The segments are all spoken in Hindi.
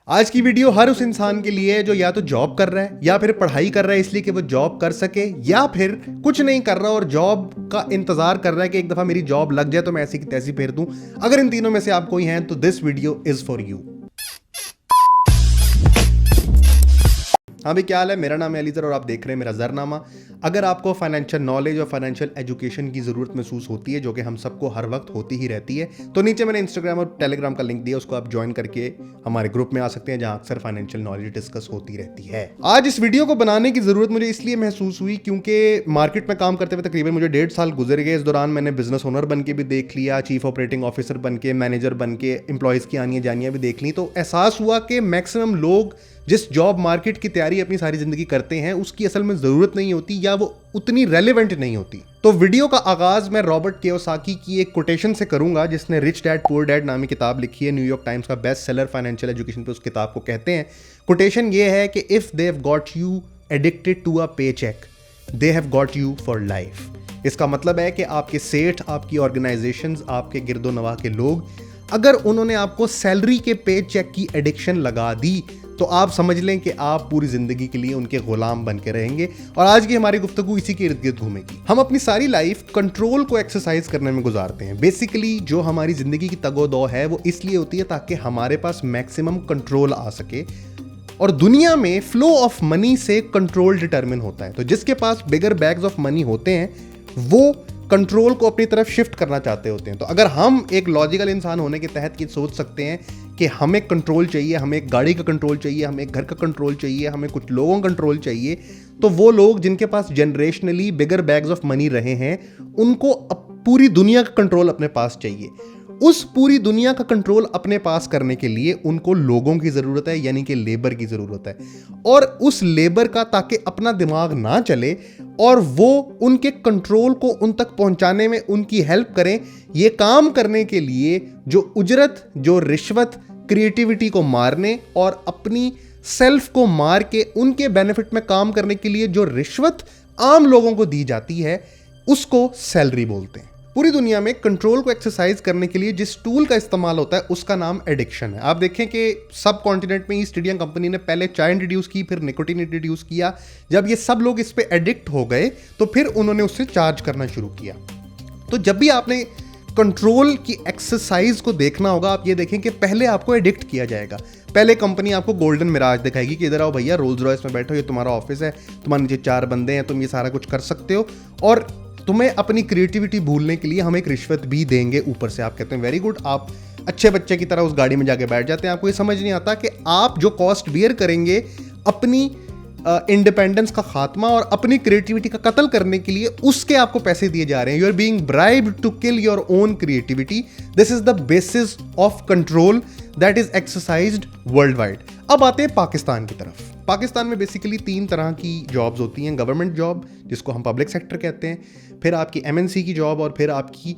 आज की वीडियो हर उस इंसान के लिए है जो या तो जॉब कर रहा है या फिर पढ़ाई कर रहा है इसलिए कि वो जॉब कर सके, या फिर कुछ नहीं कर रहा और जॉब का इंतजार कर रहा है कि एक दफा मेरी जॉब लग जाए तो मैं ऐसी की तैसी फेर दूं। अगर इन तीनों में से आप कोई हैं तो this video is for you. हाँ भाई, क्या हाल है? मेरा नाम है अलीजर और आप देख रहे हैं मेरा जरनामा। अगर आपको फाइनेंशियल नॉलेज और फाइनेंशियल एजुकेशन की ज़रूरत महसूस होती है, जो कि हम सबको हर वक्त होती ही रहती है, तो नीचे मैंने इंस्टाग्राम और टेलीग्राम का लिंक दिया, उसको आप ज्वाइन करके हमारे ग्रुप में आ सकते हैं जहां अक्सर फाइनेंशियल नॉलेज डिस्कस होती रहती है। आज इस वीडियो को बनाने की ज़रूरत मुझे इसलिए महसूस हुई क्योंकि मार्केट में काम करते हुए तकरीबन मुझे 1.5 साल गुजर गए। इस दौरान मैंने बिजनेस ओनर बन के भी देख लिया, चीफ ऑपरेटिंग ऑफिसर बन के, मैनेजर बन के, एम्प्लॉयज़ की आनियाँ जानियाँ भी देख ली। तो एहसास हुआ कि मैक्सिमम लोग जिस जॉब मार्केट की तैयारी अपनी सारी जिंदगी करते हैं उसकी असल में जरूरत नहीं होती या वो उतनी रेलेवेंट नहीं होती। तो वीडियो का आगाज मैं रॉबर्ट कियोसाकी की एक कोटेशन से करूंगा, जिसने रिच डैड पुअर डैड नामी किताब लिखी है, न्यूयॉर्क टाइम्स का बेस्ट सेलर फाइनेंशियल एजुकेशन पे उस किताब को कहते हैं। कोटेशन ये है कि if they have got you addicted to a paycheck they have got you for life. इसका मतलब है कि आपके सेठ, आपकी ऑर्गेनाइजेशंस, आपके गिरदोनवा के लोग, अगर उन्होंने आपको सैलरी के पे चेक की एडिक्शन लगा दी तो आप समझ लें कि आप पूरी जिंदगी के लिए उनके गुलाम बन के रहेंगे। और आज की हमारी गुफ्तगू इसी के इर्द गिर्द घूमेगी। हम अपनी सारी लाइफ कंट्रोल को एक्सरसाइज करने में गुजारते हैं। बेसिकली जो हमारी जिंदगी की तगोदो है वो इसलिए होती है ताकि हमारे पास मैक्सिमम कंट्रोल आ सके। और दुनिया में फ्लो ऑफ मनी से कंट्रोल डिटरमिन होता है। तो जिसके पास बिगर बैग्स ऑफ मनी होते हैं वो कंट्रोल को अपनी तरफ शिफ्ट करना चाहते होते हैं। तो अगर हम एक लॉजिकल इंसान होने के तहत ये सोच सकते हैं कि हमें कंट्रोल चाहिए, हमें एक गाड़ी का कंट्रोल चाहिए, हमें एक घर का कंट्रोल चाहिए, हमें कुछ लोगों का कंट्रोल चाहिए, तो वो लोग जिनके पास generationally bigger bags of money रहे हैं उनको पूरी दुनिया का कंट्रोल अपने पास चाहिए। उस पूरी दुनिया का कंट्रोल अपने पास करने के लिए उनको लोगों की ज़रूरत है, यानी कि लेबर की ज़रूरत है। और उस लेबर का, ताकि अपना दिमाग ना चले और वो उनके कंट्रोल को उन तक पहुंचाने में उनकी हेल्प करें, ये काम करने के लिए जो उजरत, जो रिश्वत क्रिएटिविटी को मारने और अपनी सेल्फ को मार के उनके बेनिफिट में काम करने के लिए जो रिश्वत आम लोगों को दी जाती है, उसको सैलरी बोलते हैं। पूरी दुनिया में कंट्रोल को एक्सरसाइज करने के लिए जिस टूल का इस्तेमाल होता है उसका नाम एडिक्शन है। आप देखें कि सब कॉन्टिनेंट में ईस्ट इंडिया कंपनी ने पहले चाय इंट्रोड्यूस की, फिर निकोटीन इंट्रोड्यूस किया। जब ये सब लोग इस पे एडिक्ट हो गए तो फिर उन्होंने उससे चार्ज करना शुरू किया। तो जब भी आपने कंट्रोल की एक्सरसाइज को देखना होगा, आप ये देखें कि पहले आपको एडिक्ट किया जाएगा। पहले कंपनी आपको गोल्डन मिराज दिखाएगी कि इधर आओ भैया, रोल्स रॉयस में बैठो, ये तुम्हारा ऑफिस है, तुम्हारे नीचे 4 बंदे हैं, तुम ये सारा कुछ कर सकते हो और तुम्हें अपनी क्रिएटिविटी भूलने के लिए हम एक रिश्वत भी देंगे ऊपर से। आप कहते हैं वेरी गुड, आप अच्छे बच्चे की तरह उस गाड़ी में जाके बैठ जाते हैं। आपको ये समझ नहीं आता कि आप जो कॉस्ट बियर करेंगे अपनी इंडिपेंडेंस का खात्मा और अपनी क्रिएटिविटी का कत्ल करने के लिए, उसके आपको पैसे दिए जा रहे हैं। You are being bribed to kill your own creativity. This is the basis of control that is exercised worldwide. अब आते हैं पाकिस्तान की तरफ। पाकिस्तान में बेसिकली 3 तरह की जॉब्स होती हैं। गवर्नमेंट जॉब, जिसको हम पब्लिक सेक्टर कहते हैं, फिर आपकी एमएनसी की जॉब और फिर आपकी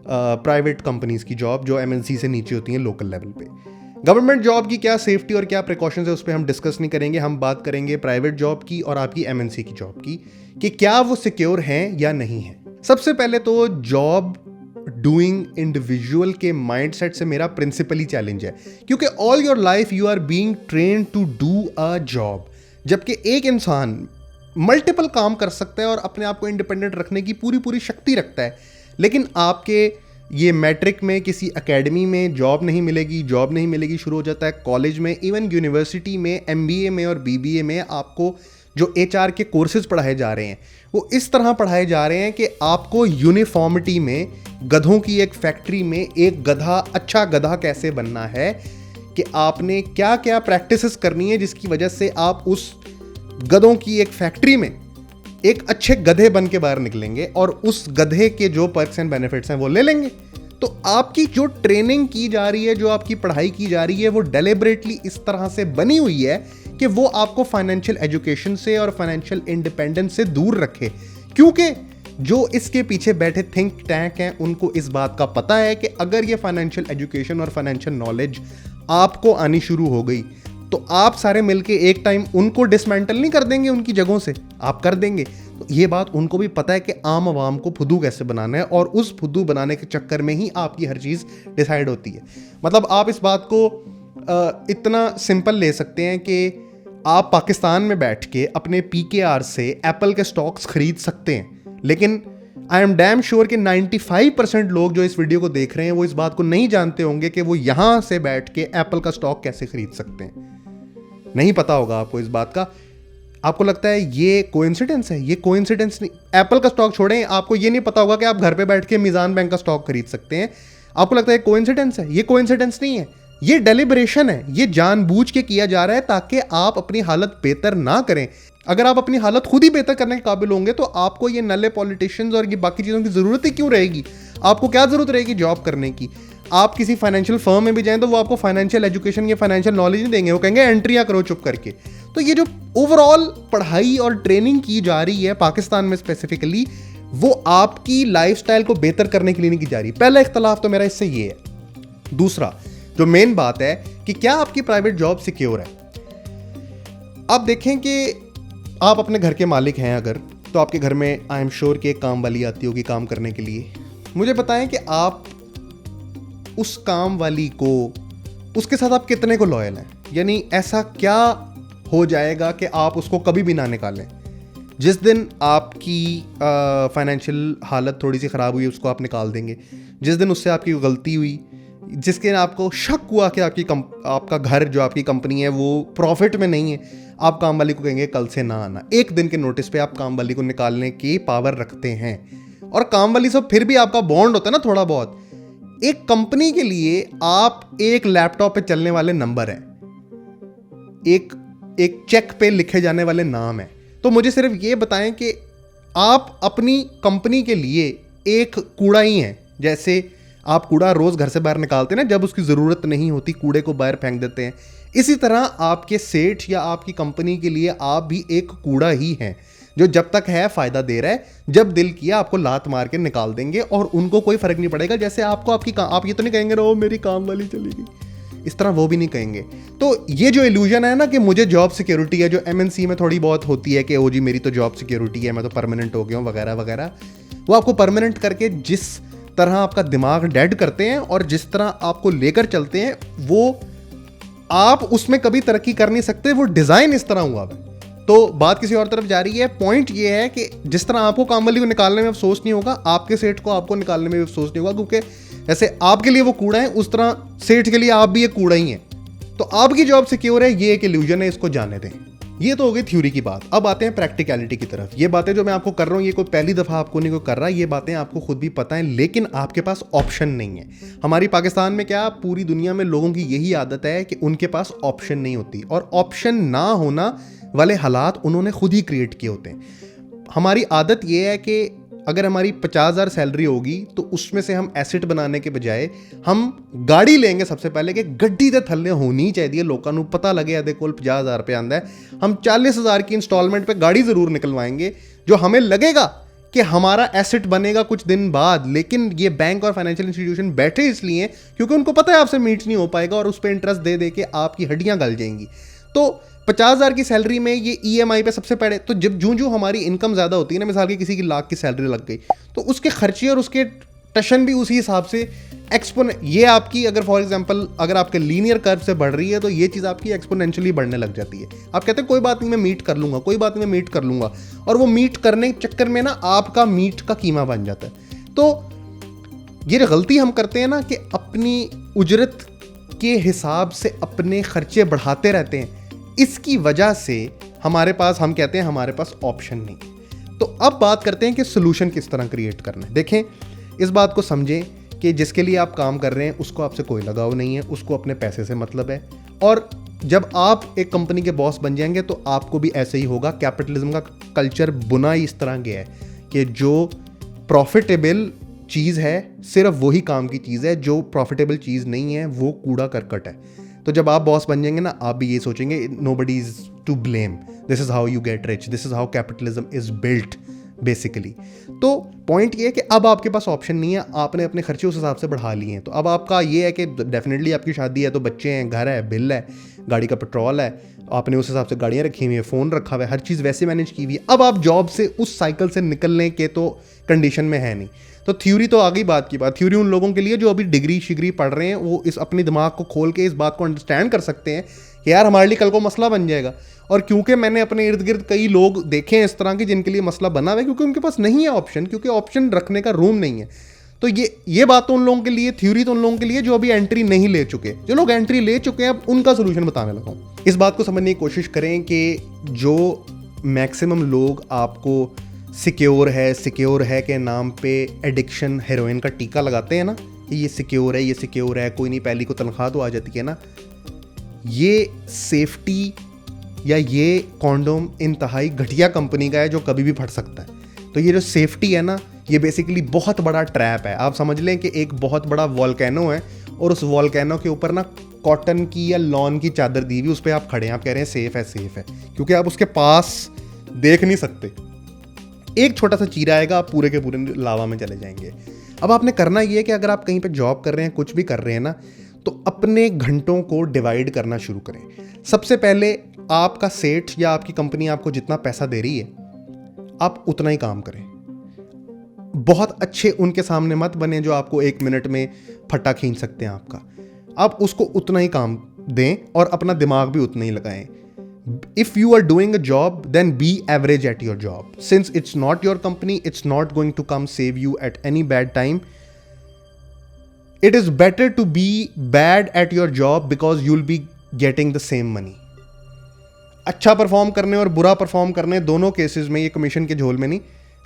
प्राइवेट कंपनीज की जॉब जो एमएनसी से नीचे होती हैं लोकल लेवल पे। गवर्नमेंट जॉब की क्या सेफ्टी और क्या प्रिकॉशंस है उस पर हम डिस्कस नहीं करेंगे। हम बात करेंगे प्राइवेट जॉब की और आपकी एमएनसी की जॉब की, कि क्या वो सिक्योर हैं या नहीं है। सबसे पहले तो जॉब डूइंग इंडिविजुअल के माइंडसेट से मेरा प्रिंसिपली चैलेंज है, क्योंकि all your life you are being train to do a job. जबकि एक इंसान मल्टीपल काम कर सकता है और अपने आप को इंडिपेंडेंट रखने की पूरी शक्ति रखता है, लेकिन आपके ये मैट्रिक में किसी एकेडमी में जॉब नहीं मिलेगी शुरू हो जाता है कॉलेज में, इवन यूनिवर्सिटी में, एमबीए में और बीबीए में आपको जो एचआर के कोर्सेज पढ़ाए जा रहे हैं वो इस तरह पढ़ाए जा रहे हैं कि आपको यूनिफॉर्मिटी में, गधों की एक फैक्ट्री में एक गधा, अच्छा गधा कैसे बनना है, कि आपने क्या क्या प्रैक्टिसेस करनी है जिसकी वजह से आप उस गधों की एक फैक्ट्री में एक अच्छे गधे बन के बाहर निकलेंगे और उस गधे के जो पर्क्स एंड बेनिफिट्स हैं वो ले लेंगे। तो आपकी जो ट्रेनिंग की जा रही है, जो आपकी पढ़ाई की जा रही है, वो डेलिबरेटली इस तरह से बनी हुई है कि वो आपको फाइनेंशियल एजुकेशन से और फाइनेंशियल इंडिपेंडेंस से दूर रखे। क्योंकि जो इसके पीछे बैठे थिंक टैंक हैं उनको इस बात का पता है कि अगर ये फाइनेंशियल एजुकेशन और फाइनेंशियल नॉलेज आपको आनी शुरू हो गई तो आप सारे मिलके एक टाइम उनको डिसमेंटल नहीं कर देंगे उनकी जगहों से, आप कर देंगे। तो ये बात उनको भी पता है कि आम आवाम को फुद्दू कैसे बनाना है, और उस फुद्दू बनाने के चक्कर में ही आपकी हर चीज़ डिसाइड होती है। मतलब आप इस बात को इतना सिंपल ले सकते हैं कि आप पाकिस्तान में बैठ के अपने पीकेआर से एप्पल के स्टॉक्स खरीद सकते हैं, लेकिन आई एम डैम श्योर कि 95% लोग जो इस वीडियो को देख रहे हैं वो इस बात को नहीं जानते होंगे कि वो यहां से बैठ के एप्पल का स्टॉक कैसे खरीद सकते हैं। नहीं पता होगा आपको इस बात का। आपको लगता है ये कोइंसिडेंस है? ये कोइंसिडेंस नहीं। एप्पल का स्टॉक छोड़ें, आपको ये नहीं पता होगा कि आप घर पे बैठ के मीज़ान बैंक का स्टॉक खरीद सकते हैं। आपको लगता है कोइंसिडेंस है? ये कोइंसिडेंस नहीं है, ये डेलिब्रेशन है। ये जानबूझ के किया जा रहा है ताकि आप अपनी हालत बेहतर ना करें। अगर आप अपनी हालत खुद ही बेहतर करने के काबिल होंगे तो आपको ये नल्ले पॉलिटिशियंस और ये बाकी चीज़ों की ज़रूरत ही क्यों रहेगी? आपको क्या ज़रूरत रहेगी जॉब करने की? आप किसी फाइनेंशियल फर्म में भी जाएं तो वो आपको फाइनेंशियल एजुकेशन या फाइनेंशियल नॉलेज नहीं देंगे, वो कहेंगे एंट्रियां करो चुप करके। तो ये जो ओवरऑल पढ़ाई और ट्रेनिंग की जा रही है पाकिस्तान में स्पेसिफिकली, वो आपकी लाइफस्टाइल को बेहतर करने के लिए नहीं की जा रही। पहला इख्तलाफ तो मेरा इससे ये है। दूसरा जो मेन बात है कि क्या आपकी प्राइवेट जॉब सिक्योर है? आप देखें कि आप अपने घर के मालिक हैं अगर, तो आपके घर में आई एम श्योर कि एक काम वाली आती होगी काम करने के लिए। मुझे बताएं कि आप उस काम वाली को, उसके साथ आप कितने को लॉयल हैं? यानी ऐसा क्या हो जाएगा कि आप उसको कभी भी ना निकालें? जिस दिन आपकी फाइनेंशियल हालत थोड़ी सी ख़राब हुई उसको आप निकाल देंगे। जिस दिन उससे आपकी गलती हुई, जिसके आपको शक हुआ कि आपका घर जो आपकी कंपनी है वो प्रॉफिट में नहीं है, आप काम वाली को कहेंगे कल से ना आना। एक दिन के नोटिस पे आप काम वाली को निकालने की पावर रखते हैं। और काम वाली से फिर भी आपका बॉन्ड होता है ना थोड़ा बहुत। एक कंपनी के लिए आप एक लैपटॉप पे चलने वाले नंबर हैं, एक चेक पे लिखे जाने वाले नाम है। तो मुझे सिर्फ ये बताएं कि आप अपनी कंपनी के लिए एक कूड़ा ही हैं। जैसे आप कूड़ा रोज घर से बाहर निकालते हैं ना, जब उसकी ज़रूरत नहीं होती कूड़े को बाहर फेंक देते हैं, इसी तरह आपके सेठ या आपकी कंपनी के लिए आप भी एक कूड़ा ही हैं जो जब तक है फ़ायदा दे रहा है, जब दिल किया आपको लात मार के निकाल देंगे और उनको कोई फ़र्क नहीं पड़ेगा। जैसे आपको आप ये तो नहीं कहेंगे रो मेरी काम वाली चली गई, इस तरह वो भी नहीं कहेंगे। तो ये जो इल्यूजन है ना कि मुझे जॉब सिक्योरिटी है, जो एमएनसी में थोड़ी बहुत होती है कि ओ जी मेरी तो जॉब सिक्योरिटी है, मैं तो परमानेंट हो गया हूँ वगैरह वगैरह, वो आपको परमानेंट करके जिस तरह आपका दिमाग डेड करते हैं और जिस तरह आपको लेकर चलते हैं, वो आप उसमें कभी तरक्की कर नहीं सकते। वो डिज़ाइन इस तरह हुआ है। तो बात किसी और तरफ जा रही है। पॉइंट ये है कि जिस तरह आपको काम वाली को निकालने में अफसोस नहीं होगा, आपके सेठ को आपको निकालने में भी अफसोस नहीं होगा, क्योंकि जैसे आपके लिए वो कूड़ा है उस तरह सेठ के लिए आप भी एक कूड़ा ही हैं। तो आपकी जॉब सिक्योर है, ये एक इल्यूजन है, इसको जाने दें। ये तो हो गई थ्योरी की बात। अब आते हैं प्रैक्टिकलिटी की तरफ। ये बातें जो मैं आपको कर रहा हूँ ये कोई पहली दफ़ा आपको नहीं कोई कर रहा, ये बातें आपको खुद भी पता है, लेकिन आपके पास ऑप्शन नहीं है। हमारी पाकिस्तान में क्या पूरी दुनिया में लोगों की यही आदत है कि उनके पास ऑप्शन नहीं होती, और ऑप्शन ना होना वाले हालात उन्होंने खुद ही क्रिएट किए होते हैं। हमारी आदत ये है कि अगर हमारी 50,000 सैलरी होगी तो उसमें से हम एसेट बनाने के बजाय हम गाड़ी लेंगे सबसे पहले कि गड्डी तो थल्ले होनी चाहिए, लोगों को पता लगे आधे कोल 50,000 रुपये आंदा है, हम 40,000 की इंस्टॉलमेंट पे गाड़ी ज़रूर निकलवाएंगे जो हमें लगेगा कि हमारा एसेट बनेगा कुछ दिन बाद। लेकिन ये बैंक और फाइनेंशियल इंस्टीट्यूशन बैठे इसलिए क्योंकि उनको पता है आपसे मीट नहीं हो पाएगा और उस पर इंटरेस्ट दे दे के आपकी हड्डियाँ गल जाएंगी। तो 50,000 की सैलरी में ये ईएमआई पे सबसे पहले तो जब जूं हमारी इनकम ज़्यादा होती है ना, मिसाल की किसी की लाख की सैलरी लग गई तो उसके खर्चे और उसके टशन भी उसी हिसाब से ये आपकी अगर फॉर एग्जांपल अगर आपके लीनियर कर्व से बढ़ रही है तो ये चीज़ आपकी एक्सपोनेंशियली बढ़ने लग जाती है। आप कहते हैं कोई बात नहीं मैं मीट कर लूँगा, कोई बात नहीं मैं मीट कर लूँगा, और वो मीट करने के चक्कर में ना आपका मीट का कीमा बन जाता है। तो ये गलती हम करते हैं ना कि अपनी उजरत के हिसाब से अपने खर्चे बढ़ाते रहते हैं, इसकी वजह से हमारे पास हम कहते हैं हमारे पास ऑप्शन नहीं। तो अब बात करते हैं कि सोल्यूशन किस तरह क्रिएट करना है। देखें इस बात को समझें कि जिसके लिए आप काम कर रहे हैं उसको आपसे कोई लगाव नहीं है, उसको अपने पैसे से मतलब है, और जब आप एक कंपनी के बॉस बन जाएंगे तो आपको भी ऐसे ही होगा। कैपिटलिज्म का कल्चर बुना ही इस तरह गया है कि जो प्रॉफिटेबल चीज़ है सिर्फ वही काम की चीज़ है, जो प्रॉफिटेबल चीज़ नहीं है वो कूड़ा करकट है। तो जब आप बॉस बन जाएंगे ना आप भी ये सोचेंगे nobody is to blame, this is how you get rich, this is how capitalism is built basically. तो पॉइंट ये है कि अब आपके पास ऑप्शन नहीं है, आपने अपने खर्चे उस हिसाब से बढ़ा लिए हैं। तो अब आपका ये है कि डेफिनेटली आपकी शादी है तो बच्चे हैं, घर है, बिल है, गाड़ी का पेट्रोल है, आपने उस हिसाब से गाड़ियाँ रखी हुई है, फ़ोन रखा हुआ है, हर चीज़ वैसे मैनेज की हुई है। अब आप जॉब से उस साइकिल से निकलने के तो कंडीशन में है नहीं। तो थ्योरी तो आ गई बात की बात। थ्योरी उन लोगों के लिए जो अभी डिग्री शिग्री पढ़ रहे हैं, वो इस अपने दिमाग को खोल के इस बात को अंडरस्टैंड कर सकते हैं कि यार हमारे लिए कल को मसला बन जाएगा। और क्योंकि मैंने अपने इर्द गिर्द कई लोग देखे हैं इस तरह के जिनके लिए मसला बना हुआ है, क्योंकि उनके पास नहीं है ऑप्शन, क्योंकि ऑप्शन रखने का रूम नहीं है। तो ये बात तो उन लोगों के लिए, थ्योरी तो उन लोगों के लिए जो अभी एंट्री नहीं ले चुके। जो लोग एंट्री ले चुके हैं, अब उनका सोल्यूशन बताने लगा हूँ। इस बात को समझने की कोशिश करें कि जो मैक्सिमम लोग आपको सिक्योर है के नाम पे एडिक्शन हेरोइन का टीका लगाते हैं ना, ये सिक्योर है, कोई नहीं, पहली को तनख्वाह तो आ जाती है ना। ये सेफ्टी या ये कॉन्डोम इंतहाई घटिया कंपनी का है जो कभी भी फट सकता है। तो ये जो सेफ्टी है ना, ये बेसिकली बहुत बड़ा ट्रैप है। आप समझ लें कि एक बहुत बड़ा वॉल्केनो है और उस वॉल्केनो के ऊपर ना कॉटन की या लॉन की चादर दी हुई, उस पर आप खड़े हैं, आप कह रहे हैं सेफ है, क्योंकि आप उसके पास देख नहीं सकते। एक छोटा सा चीरा आएगा, आप पूरे के पूरे लावा में चले जाएंगे। अब आपने करना ये है कि अगर आप कहीं पे जॉब कर रहे हैं, कुछ भी कर रहे हैं ना, तो अपने घंटों को डिवाइड करना शुरू करें। सबसे पहले आपका सेठ या आपकी कंपनी आपको जितना पैसा दे रही है, आप उतना ही काम करें। बहुत अच्छे उनके सामने मत बने जो आपको 1 मिनट में फटा खींच सकते हैं आपका। आप उसको उतना ही काम दें और अपना दिमाग भी उतना ही लगाएं। If you are doing a job, then be average at your job. Since it's not your company, it's not going to come save you at any bad time. It is better to be bad at your job because you'll be getting the same money. अच्छा परफॉर्म करने और बुरा परफॉर्म करने, दोनों केसेस में, ये कमीशन के झोल में नहीं,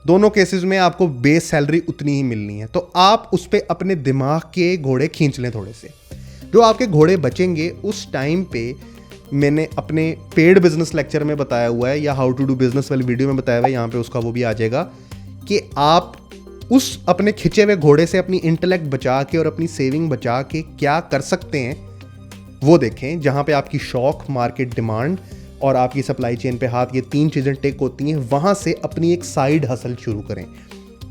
दोनों केसेस में आपको बेस सैलरी उतनी ही मिलनी है। तो आप उस पर अपने दिमाग के घोड़े खींच लें थोड़े से। जो आपके घोड़े बचेंगे उस टाइम पे, मैंने अपने पेड बिजनेस लेक्चर में बताया हुआ है, या हाउ टू डू बिजनेस वाली वीडियो में बताया हुआ है, यहाँ पे उसका वो भी आ जाएगा, कि आप उस अपने खिंचे हुए घोड़े से अपनी इंटेलेक्ट बचा के और अपनी सेविंग बचा के क्या कर सकते हैं वो देखें। जहाँ पे आपकी शौक, मार्केट डिमांड और आपकी सप्लाई चेन पे हाथ, ये 3 चीज़ें टिक होती हैं, वहाँ से अपनी एक साइड हसल शुरू करें।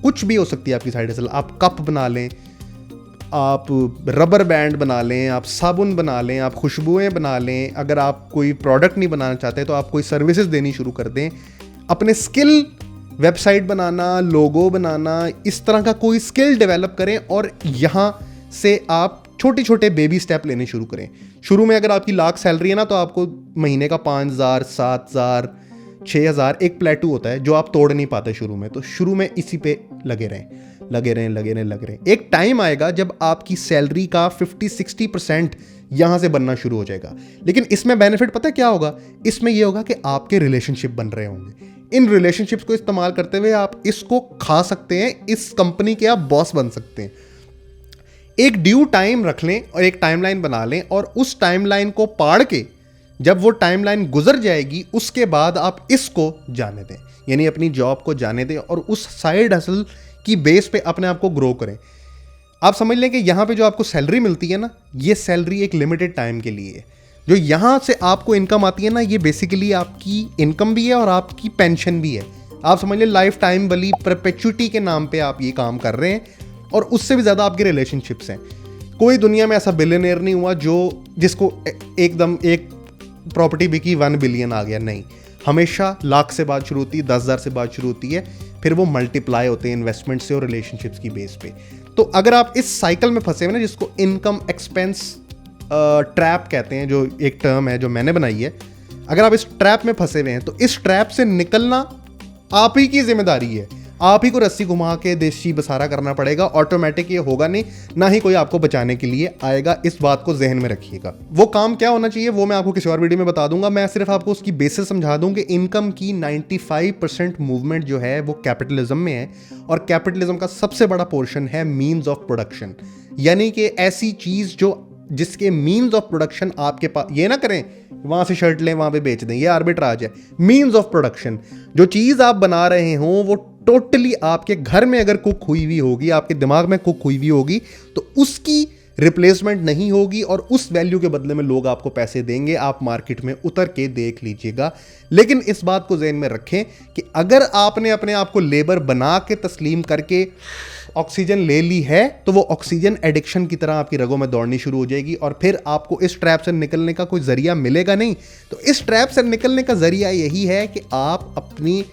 कुछ भी हो सकती है आपकी साइड हसल। आप कप बना लें, आप रबर बैंड बना लें, आप साबुन बना लें, आप खुशबुएं बना लें। अगर आप कोई प्रोडक्ट नहीं बनाना चाहते तो आप कोई सर्विसेज देनी शुरू कर दें। अपने स्किल, वेबसाइट बनाना, लोगो बनाना, इस तरह का कोई स्किल डेवलप करें और यहाँ से आप छोटे छोटे बेबी स्टेप लेने शुरू करें। शुरू में अगर आपकी लाख सैलरी है ना, तो आपको महीने का 5,000, 7,000, 6,000 एक प्लेटू होता है जो आप तोड़ नहीं पाते शुरू में। तो शुरू में इसी पे लगे रहें। एक टाइम आएगा जब आपकी सैलरी का 50-60% यहाँ से बनना शुरू हो जाएगा। लेकिन इसमें बेनिफिट पता है क्या होगा? इसमें यह होगा कि आपके रिलेशनशिप बन रहे होंगे। इन रिलेशनशिप्स को इस्तेमाल करते हुए आप इसको खा सकते हैं, इस कंपनी के आप बॉस बन सकते हैं। एक ड्यू टाइम रख लें और एक टाइमलाइन बना लें, और उस टाइमलाइन को पाड़ के जब वो टाइमलाइन गुजर जाएगी, उसके बाद आप इसको जाने दें, यानी अपनी जॉब को जाने दें और उस साइड हसल की बेस पे अपने आप को ग्रो करें। आप समझ लें कि यहाँ पे जो आपको सैलरी मिलती है ना, ये सैलरी एक लिमिटेड टाइम के लिए है। जो यहाँ से आपको इनकम आती है ना, ये बेसिकली आपकी इनकम भी है और आपकी पेंशन भी है। आप समझ लें लाइफ टाइम वाली परपेचुटी के नाम पे आप ये काम कर रहे हैं, और उससे भी ज़्यादा आपके रिलेशनशिप्स हैं। कोई दुनिया में ऐसा बिलियनियर नहीं हुआ जिसको एकदम एक प्रॉपर्टी बिकी 1 बिलियन आ गया, नहीं। हमेशा लाख से बात शुरू होती है, 10,000 से बात शुरू होती है, फिर वो मल्टीप्लाई होते हैं इन्वेस्टमेंट से और रिलेशनशिप्स की बेस पे। तो अगर आप इस साइकिल में फंसे हुए ना, जिसको इनकम एक्सपेंस ट्रैप कहते हैं, जो एक टर्म है जो मैंने बनाई है, अगर आप इस ट्रैप में फंसे हुए हैं तो इस ट्रैप से निकलना आप ही की जिम्मेदारी है। आप ही को रस्सी घुमा के देशी बसारा करना पड़ेगा। ऑटोमेटिक ये होगा नहीं, ना ही कोई आपको बचाने के लिए आएगा। इस बात को जहन में रखिएगा। वो काम क्या होना चाहिए वो मैं आपको किसी और वीडियो में बता दूंगा। मैं सिर्फ आपको उसकी बेसिस समझा दूं कि इनकम की 95% मूवमेंट जो है वो कैपिटलिज्म में है, और कैपिटलिज्म का सबसे बड़ा पोर्शन है मीन्स ऑफ प्रोडक्शन, यानी कि ऐसी चीज जिसके मीन्स ऑफ प्रोडक्शन आपके पास, ये ना करें वहां से शर्ट लें वहां पे बेच दें, ये आर्बिट्राज है। मीन्स ऑफ प्रोडक्शन, जो चीज आप बना रहे हो वो टोटली आपके घर में अगर कुक हुई हुई होगी, आपके दिमाग में कुक हुई हुई होगी, तो उसकी रिप्लेसमेंट नहीं होगी और उस वैल्यू के बदले में लोग आपको पैसे देंगे। आप मार्केट में उतर के देख लीजिएगा। लेकिन इस बात को ज़हन में रखें कि अगर आपने अपने आप को लेबर बना के तस्लीम करके ऑक्सीजन ले ली है तो वो ऑक्सीजन एडिक्शन की तरह आपकी रगों में दौड़नी शुरू हो जाएगी और फिर आपको इस ट्रैप से निकलने का कोई जरिया मिलेगा नहीं। तो इस ट्रैप से निकलने का जरिया यही है कि आप अपनी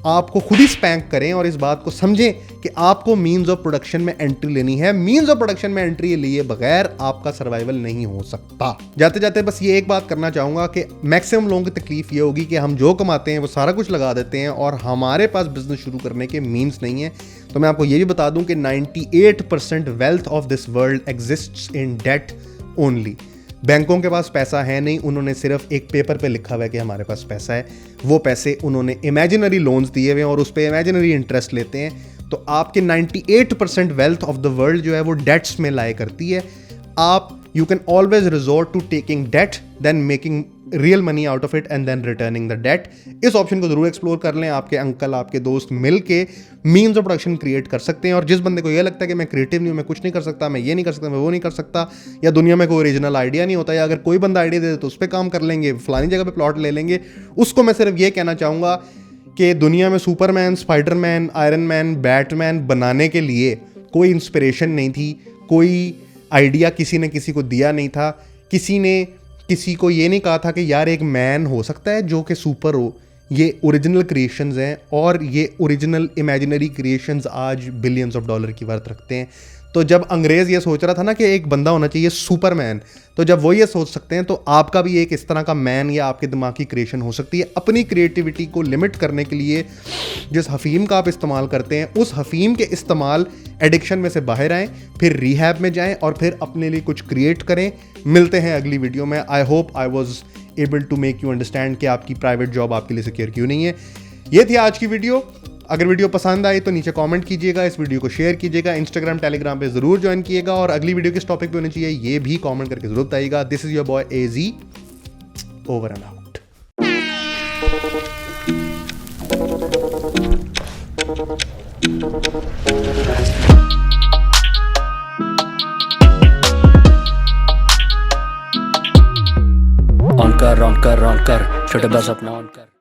आपको खुद ही स्पैंक करें और इस बात को समझें कि आपको मीन्स ऑफ प्रोडक्शन में एंट्री लेनी है। मीन्स ऑफ प्रोडक्शन में एंट्री लिए बगैर आपका सर्वाइवल नहीं हो सकता। जाते जाते बस ये एक बात करना चाहूंगा कि मैक्सिमम लोगों की तकलीफ ये होगी कि हम जो कमाते हैं वो सारा कुछ लगा देते हैं और हमारे पास बिजनेस शुरू करने के मीन्स नहीं है। तो मैं आपको ये भी बता दूं कि 98% wealth of this world exists in debt only. बैंकों के पास पैसा है नहीं, उन्होंने सिर्फ एक पेपर पे लिखा हुआ है कि हमारे पास पैसा है। वो पैसे उन्होंने इमेजिनरी लोन्स दिए हुए हैं और उस पर इमेजिनरी इंटरेस्ट लेते हैं। तो आपके 98% वेल्थ ऑफ द वर्ल्ड जो है वो डेट्स में लाया करती है। आप you can always resort to taking debt then making real money out of it and then returning the debt. इस ऑप्शन को जरूर एक्सप्लोर कर लें। आपके अंकल, आपके दोस्त मिल के मीन्स ऑफ प्रोडक्शन क्रिएट कर सकते हैं। और जिस बंदे को ये लगता है कि मैं क्रिएटिव नहीं हूँ, मैं कुछ नहीं कर सकता, मैं ये नहीं कर सकता, मैं वो नहीं कर सकता, या दुनिया में कोई ओरिजिनल आइडिया नहीं होता, या अगर कोई बंदा आइडिया दे दे तो उस पर काम कर लेंगे, फलानी जगह पे प्लॉट ले लेंगे, उसको मैं सिर्फ ये कहना चाहूँगा कि दुनिया में Superman, Spiderman, iron man, Batman बनाने के लिए कोई इंस्पिरेशन नहीं थी, कोई आइडिया किसी ने किसी को दिया नहीं था, किसी ने किसी को ये नहीं कहा था कि यार एक मैन हो सकता है जो कि सुपर हो। ये ओरिजिनल क्रिएशंस हैं और ये ओरिजिनल इमेजिनरी क्रिएशंस आज बिलियंस ऑफ डॉलर की वर्थ रखते हैं। तो जब अंग्रेज़ ये सोच रहा था ना कि एक बंदा होना चाहिए सुपरमैन, तो जब वो ये सोच सकते हैं तो आपका भी एक इस तरह का मैन या आपके दिमाग की क्रिएशन हो सकती है। अपनी क्रिएटिविटी को लिमिट करने के लिए जिस हफीम का आप इस्तेमाल करते हैं, उस हफीम के इस्तेमाल एडिक्शन में से बाहर आएँ, फिर रिहैब में जाएँ और फिर अपने लिए कुछ क्रिएट करें। मिलते हैं अगली वीडियो में। I hope I was able to make you understand कि आपकी प्राइवेट जॉब आपके लिए सिक्योर क्यों नहीं है। ये थी आज की वीडियो। अगर वीडियो पसंद आई तो नीचे कमेंट कीजिएगा, इस वीडियो को शेयर कीजिएगा, इंस्टाग्राम, टेलीग्राम पे जरूर ज्वाइन कीजिएगा और अगली वीडियो किस टॉपिक पे होनी चाहिए ये भी कमेंट करके जरूर बताइएगा। This is your boy AZ, over and out. On कर छोटे बस अपना ऑन कर।